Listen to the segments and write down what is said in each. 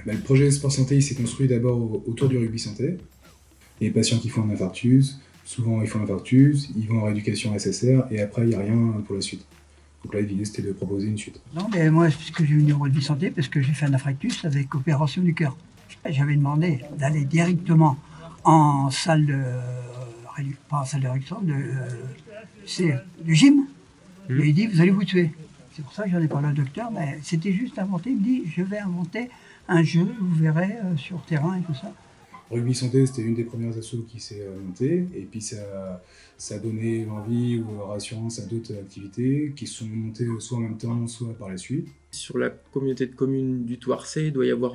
Le projet Sport Santé il s'est construit d'abord autour du rugby santé. Les patients qui font un infarctus, souvent ils font un infarctus, ils vont en rééducation SSR et après il n'y a rien pour la suite. Donc là l'idée c'était de proposer une suite. Non mais moi puisque j'ai venu au rugby santé parce que j'ai fait un infarctus avec opération du cœur. J'avais demandé d'aller directement en salle de pas en salle de réduction, c'est du gym. Et il dit vous allez vous tuer. C'est pour ça que j'en ai parlé au docteur, mais c'était juste inventé. Il me dit je vais inventer un jeu, vous verrez, sur terrain et tout ça. Rugby Santé, c'était une des premières assos qui s'est montée, et puis ça a donné l'envie ou rassurance à d'autres activités qui sont montées soit en même temps, soit par la suite. Sur la communauté de communes du Thouarcet, il doit y avoir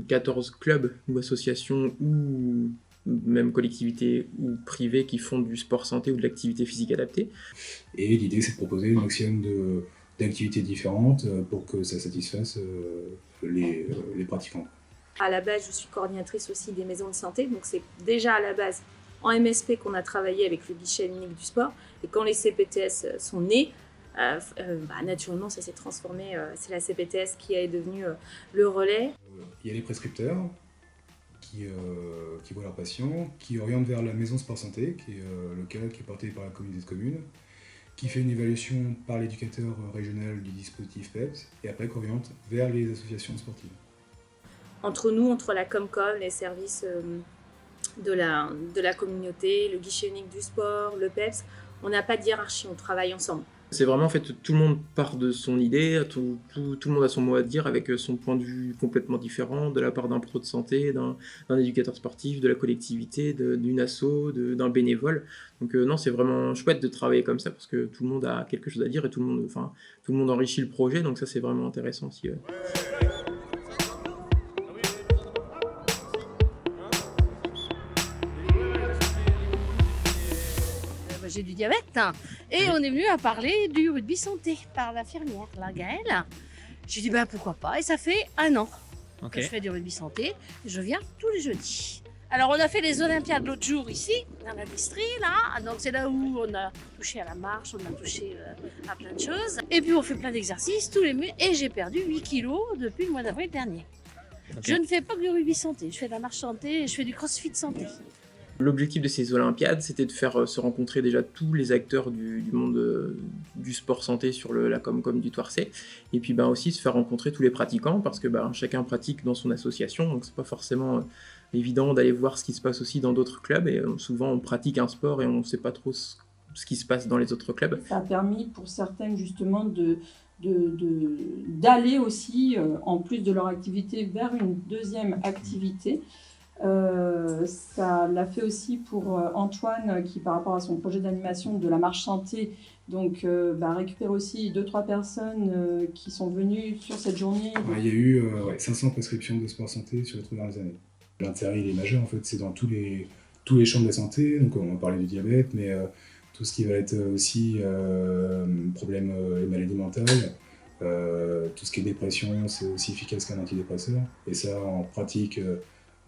14 clubs ou associations ou même collectivités ou privées qui font du sport santé ou de l'activité physique adaptée. Et l'idée, c'est de proposer un maximum d'activités différentes pour que ça satisfasse les pratiquants. À la base, je suis coordinatrice aussi des maisons de santé, donc c'est déjà à la base en MSP qu'on a travaillé avec le guichet unique du sport. Et quand les CPTS sont nés, naturellement ça s'est transformé, c'est la CPTS qui est devenue le relais. Il y a les prescripteurs qui voient leurs patients, qui orientent vers la maison sport santé, qui est le cas qui est porté par la communauté de communes, qui fait une évaluation par l'éducateur régional du dispositif PEPS, et après qui oriente vers les associations sportives. Entre nous, entre la Comcom, les services de la communauté, le guichet unique du sport, le PEPS, on n'a pas de hiérarchie, on travaille ensemble. C'est vraiment en fait tout le monde part de son idée, tout le monde a son mot à dire avec son point de vue complètement différent de la part d'un pro de santé, d'un éducateur sportif, de la collectivité, d'une asso, d'un bénévole. Donc non, c'est vraiment chouette de travailler comme ça parce que tout le monde a quelque chose à dire et tout le monde enrichit le projet, donc ça c'est vraiment intéressant aussi. J'ai du diabète et on est venu à parler du rugby santé par l'infirmière, la Gaëlle. J'ai dit pourquoi pas, et ça fait 1 an que je fais du rugby santé, je viens tous les jeudis. Alors on a fait les Olympiades l'autre jour ici, dans la Distrie, là, donc c'est là où on a touché à la marche, on a touché à plein de choses. Et puis on fait plein d'exercices tous les mois, et j'ai perdu 8 kilos depuis le mois d'avril dernier. Je ne fais pas que du rugby santé, je fais de la marche santé et je fais du crossfit santé. L'objectif de ces Olympiades, c'était de faire se rencontrer déjà tous les acteurs du monde du sport santé sur la Comcom du Thouarcet, et puis aussi se faire rencontrer tous les pratiquants, parce que chacun pratique dans son association, donc c'est pas forcément évident d'aller voir ce qui se passe aussi dans d'autres clubs, et souvent on pratique un sport et on ne sait pas trop ce qui se passe dans les autres clubs. Ça a permis pour certaines justement d'aller aussi, en plus de leur activité, vers une deuxième activité. Ça l'a fait aussi pour Antoine qui, par rapport à son projet d'animation de la marche santé, donc récupère aussi 2-3 personnes qui sont venues sur cette journée. Il y a eu 500 prescriptions de sport santé sur les 3 dernières années. L'intérêt il est majeur, en fait, c'est dans tous les champs de la santé, donc on va parler du diabète, mais tout ce qui va être aussi problèmes et maladies mentales, tout ce qui est dépression, c'est aussi efficace qu'un antidépresseur, et ça en pratique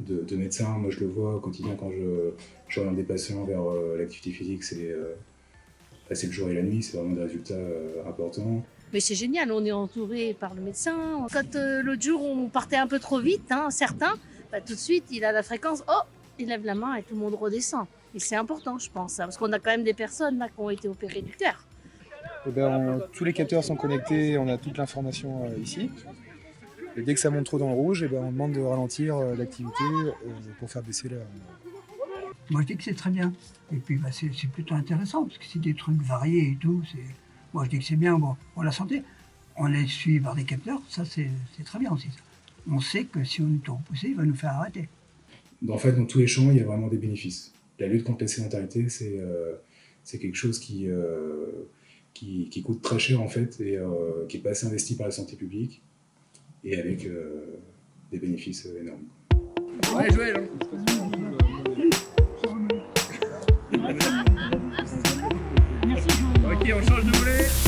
de médecin, moi je le vois au quotidien quand je oriente des patients vers l'activité physique, c'est le jour et la nuit, c'est vraiment des résultats importants. Mais c'est génial, on est entouré par le médecin. Quand l'autre jour on partait un peu trop vite, certains, tout de suite il a la fréquence, il lève la main et tout le monde redescend. Et c'est important je pense, parce qu'on a quand même des personnes là qui ont été opérées du cœur. Tous les capteurs sont connectés, on a toute l'information ici. Et dès que ça monte trop dans le rouge, on demande de ralentir l'activité pour faire baisser la... Moi je dis que c'est très bien. Et puis c'est plutôt intéressant, parce que c'est des trucs variés et tout. Moi je dis que c'est bien pour la santé. On les suit par des capteurs, ça c'est très bien aussi. Ça. On sait que si on est trop poussé, il va nous faire arrêter. En fait, dans tous les champs, il y a vraiment des bénéfices. La lutte contre la sédentarité, c'est quelque chose qui coûte très cher en fait, et qui n'est pas assez investi par la santé publique. et avec des bénéfices énormes. Ouais, Joël. Ok, on change de volet.